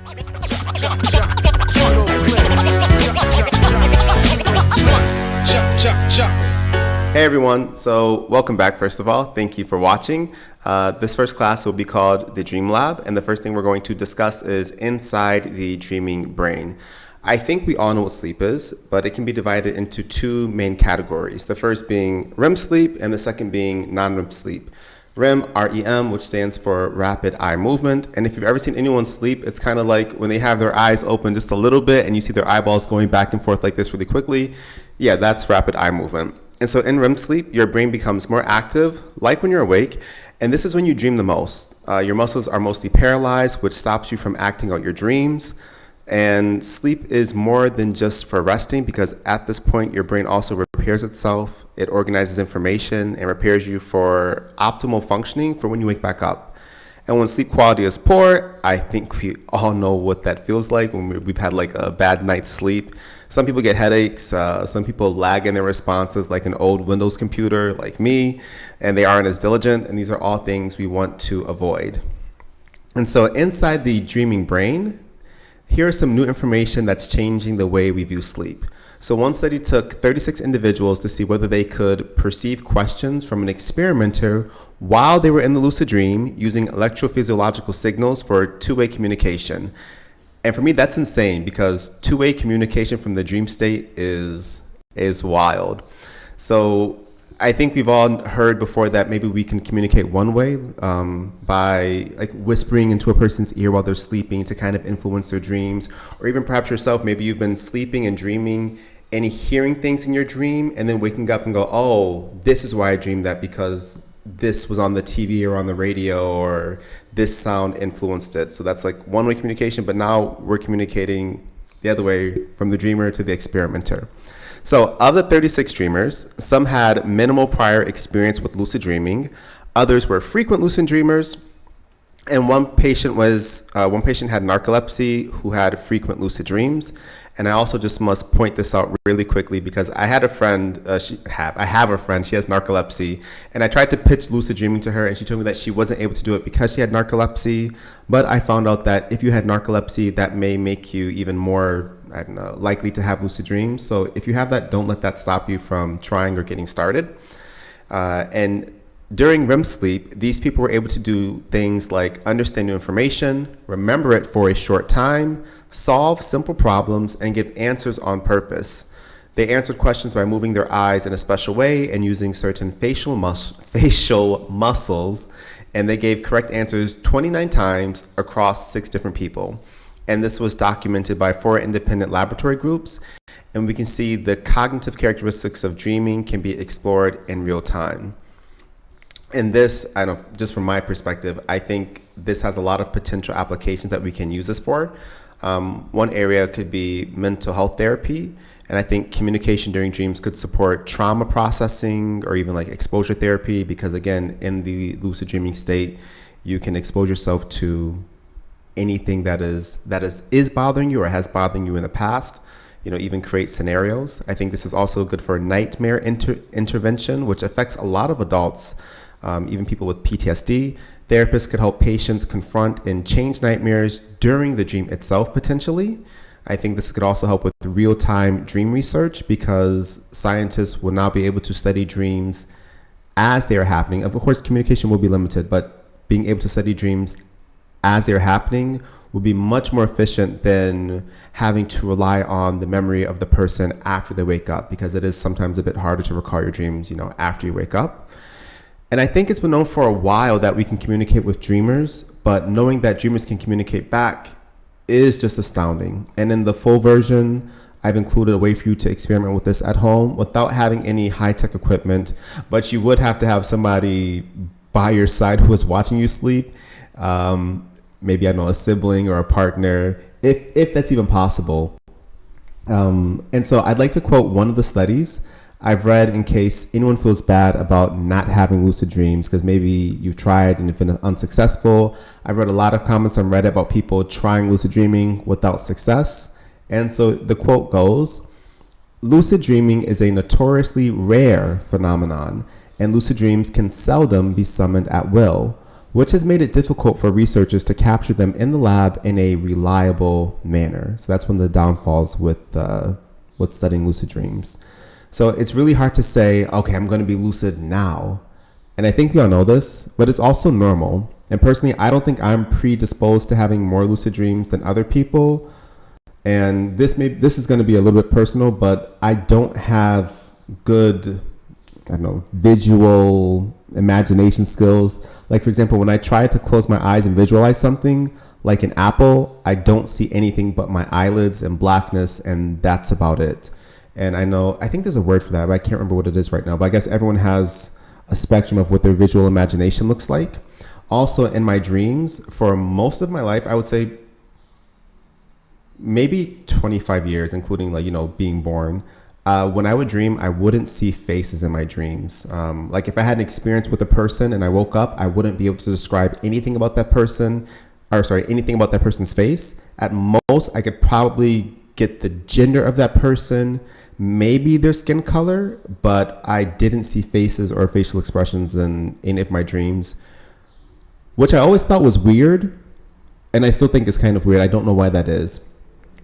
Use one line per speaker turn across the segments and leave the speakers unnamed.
Hey everyone, so welcome back first of all. Thank you for watching. This first class will be called the Dream Lab, and the first thing we're going to discuss is inside the dreaming brain. I think we all know what sleep is, but it can be divided into two main categories. The first being REM sleep and the second being non-REM sleep. REM, R-E-M, which stands for rapid eye movement. And if you've ever seen anyone sleep, it's kind of like when they have their eyes open just a little bit and you see their eyeballs going back and forth like this really quickly. Yeah, that's rapid eye movement. And so in REM sleep, your brain becomes more active, like when you're awake, and this is when you dream the most. Your muscles are mostly paralyzed, which stops you from acting out your dreams. And sleep is more than just for resting, because at this point, your brain also repairs itself. It organizes information and prepares you for optimal functioning for when you wake back up. And when sleep quality is poor, I think we all know what that feels like when we've had like a bad night's sleep. Some people get headaches, some people lag in their responses like an old Windows computer like me, and they aren't as diligent, and these are all things we want to avoid. And so inside the dreaming brain, here is some new information that's changing the way we view sleep. So one study took 36 individuals to see whether they could perceive questions from an experimenter while they were in the lucid dream using electrophysiological signals for two-way communication. And for me, that's insane, because two-way communication from the dream state is wild. So I think we've all heard before that maybe we can communicate one way by like whispering into a person's ear while they're sleeping to kind of influence their dreams. Or even perhaps yourself, maybe you've been sleeping and dreaming and hearing things in your dream and then waking up and go, oh, this is why I dreamed that, because this was on the TV or on the radio, or this sound influenced it. So that's like one-way communication, but now we're communicating the other way, from the dreamer to the experimenter. So of the 36 dreamers, some had minimal prior experience with lucid dreaming, others were frequent lucid dreamers, and one patient had narcolepsy who had frequent lucid dreams. And I also just must point this out really quickly, because I had a friend, I have a friend, she has narcolepsy, and I tried to pitch lucid dreaming to her, and she told me that she wasn't able to do it because she had narcolepsy. But I found out that if you had narcolepsy, that may make you even more likely to have lucid dreams. So if you have that, don't let that stop you from trying or getting started. And during REM sleep, these people were able to do things like understand new information, remember it for a short time, solve simple problems, and give answers on purpose. They answered questions by moving their eyes in a special way and using certain facial muscles, and they gave correct answers 29 times across 6 different people. And this was documented by 4 independent laboratory groups, and we can see the cognitive characteristics of dreaming can be explored in real time. And this, just from my perspective, I think this has a lot of potential applications that we can use this for. One area could be mental health therapy, and I think communication during dreams could support trauma processing or even like exposure therapy, because again, in the lucid dreaming state, you can expose yourself to anything that is bothering you or has bothered you in the past, even create scenarios. I think this is also good for nightmare intervention, which affects a lot of adults, even people with PTSD. Therapists could help patients confront and change nightmares during the dream itself, potentially. I think this could also help with real-time dream research, because scientists will now be able to study dreams as they are happening. Of course, communication will be limited, but being able to study dreams as they're happening will be much more efficient than having to rely on the memory of the person after they wake up, because it is sometimes a bit harder to recall your dreams, after you wake up. And I think it's been known for a while that we can communicate with dreamers, but knowing that dreamers can communicate back is just astounding. And in the full version, I've included a way for you to experiment with this at home without having any high-tech equipment, but you would have to have somebody by your side who is watching you sleep. Maybe, a sibling or a partner, if that's even possible. And so I'd like to quote one of the studies I've read in case anyone feels bad about not having lucid dreams, because maybe you've tried and it's been unsuccessful. I've read a lot of comments on Reddit about people trying lucid dreaming without success. And so the quote goes, "Lucid dreaming is a notoriously rare phenomenon, and lucid dreams can seldom be summoned at will. which has made it difficult for researchers to capture them in the lab in a reliable manner. So that's one of the downfalls with studying lucid dreams. So it's really hard to say, okay, I'm going to be lucid now. And I think we all know this, but it's also normal. And personally, I don't think I'm predisposed to having more lucid dreams than other people. And this is going to be a little bit personal, but I don't have good, visual imagination skills. Like, for example, when I try to close my eyes and visualize something like an apple, I don't see anything but my eyelids and blackness, and that's about it. And I think there's a word for that, but I can't remember what it is right now. But I guess everyone has a spectrum of what their visual imagination looks like. Also, in my dreams, for most of my life, I would say maybe 25 years, including being born, when I would dream, I wouldn't see faces in my dreams. Like if I had an experience with a person and I woke up, I wouldn't be able to describe anything about that person, anything about that person's face. At most, I could probably get the gender of that person, maybe their skin color, but I didn't see faces or facial expressions in any of my dreams, which I always thought was weird. And I still think it's kind of weird. I don't know why that is.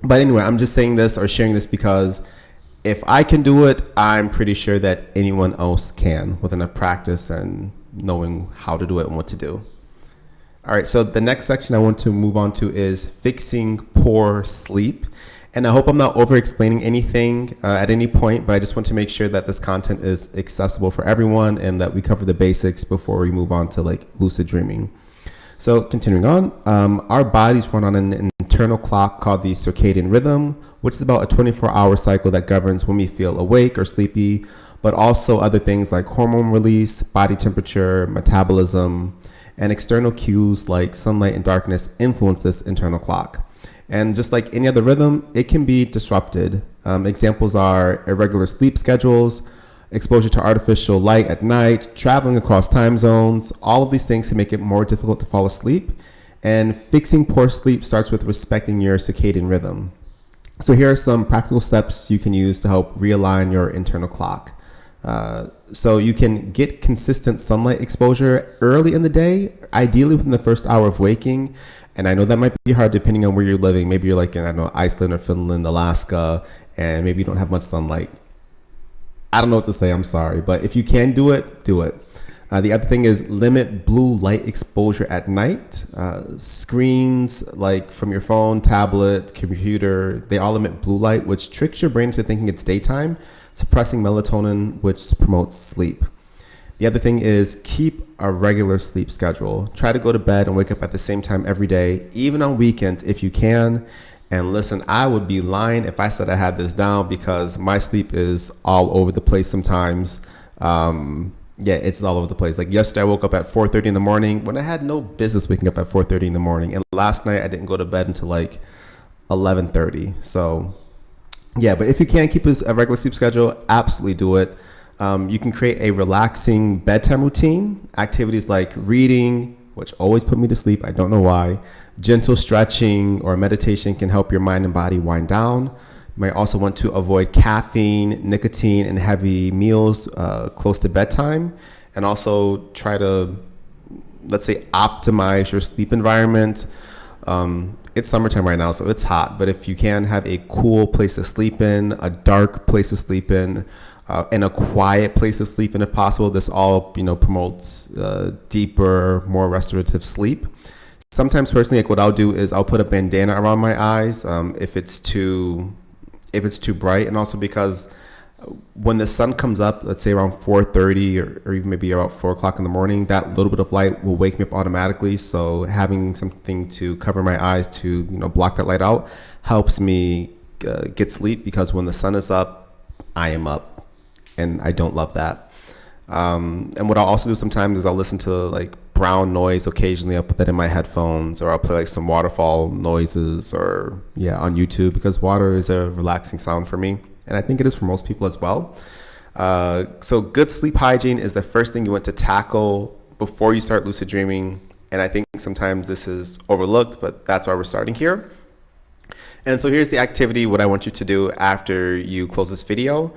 But anyway, I'm just saying this or sharing this because if I can do it, I'm pretty sure that anyone else can with enough practice and knowing how to do it and what to do. All right, so the next section I want to move on to is fixing poor sleep. And I hope I'm not over-explaining anything at any point, but I just want to make sure that this content is accessible for everyone and that we cover the basics before we move on to lucid dreaming. So continuing on, our bodies run on an internal clock called the circadian rhythm, which is about a 24-hour cycle that governs when we feel awake or sleepy, but also other things like hormone release, body temperature, metabolism, and external cues like sunlight and darkness influence this internal clock. And just like any other rhythm, it can be disrupted. Examples are irregular sleep schedules, exposure to artificial light at night, traveling across time zones. All of these things can make it more difficult to fall asleep. And fixing poor sleep starts with respecting your circadian rhythm. So here are some practical steps you can use to help realign your internal clock. So you can get consistent sunlight exposure early in the day, ideally within the first hour of waking. And I know that might be hard depending on where you're living. Maybe you're like in, Iceland or Finland, Alaska, and maybe you don't have much sunlight. I don't know what to say, I'm sorry. But if you can do it, do it. The other thing is limit blue light exposure at night. Screens like from your phone, tablet, computer, they all emit blue light, which tricks your brain into thinking it's daytime, suppressing melatonin, which promotes sleep. The other thing is keep a regular sleep schedule. Try to go to bed and wake up at the same time every day, even on weekends if you can. And listen, I would be lying if I said I had this down because my sleep is all over the place sometimes. It's all over the place. Like yesterday, I woke up at 4:30 in the morning when I had no business waking up at 4:30 in the morning. And last night, I didn't go to bed until 11:30. So yeah, but if you can keep a regular sleep schedule, absolutely do it. You can create a relaxing bedtime routine. Activities like reading, which always put me to sleep. I don't know why. Gentle stretching or meditation can help your mind and body wind down. You might also want to avoid caffeine, nicotine, and heavy meals close to bedtime. And also try to, let's say, optimize your sleep environment. It's summertime right now, so it's hot. But if you can have a cool place to sleep in, a dark place to sleep in, and a quiet place to sleep in if possible, this all promotes deeper, more restorative sleep. Sometimes personally, what I'll do is I'll put a bandana around my eyes if it's too bright, and also because when the sun comes up, let's say around 4:30 or even maybe about 4 o'clock in the morning, that little bit of light will wake me up automatically. So having something to cover my eyes to block that light out helps me get sleep, because when the sun is up, I am up, and I don't love that. And what I'll also do sometimes is I'll listen to brown noise occasionally. I'll put that in my headphones, or I'll play some waterfall noises on YouTube, because water is a relaxing sound for me. And I think it is for most people as well. So good sleep hygiene is the first thing you want to tackle before you start lucid dreaming. And I think sometimes this is overlooked, but that's why we're starting here. And so here's the activity, what I want you to do after you close this video.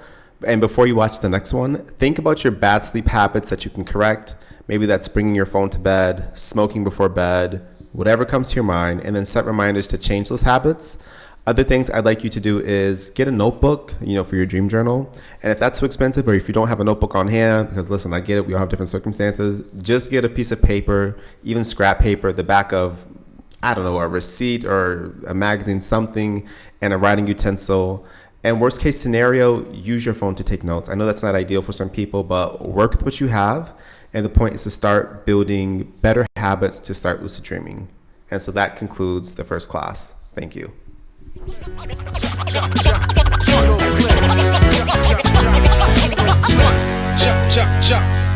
And before you watch the next one, think about your bad sleep habits that you can correct. Maybe that's bringing your phone to bed, smoking before bed, whatever comes to your mind, and then set reminders to change those habits. Other things I'd like you to do is get a notebook, for your dream journal. And if that's too expensive, or if you don't have a notebook on hand, because listen, I get it, we all have different circumstances, just get a piece of paper, even scrap paper, the back of, I don't know, a receipt or a magazine, something, and a writing utensil. And worst case scenario, use your phone to take notes. I know that's not ideal for some people, but work with what you have. And the point is to start building better habits to start lucid dreaming. And so that concludes the first class. Thank you.
Jump.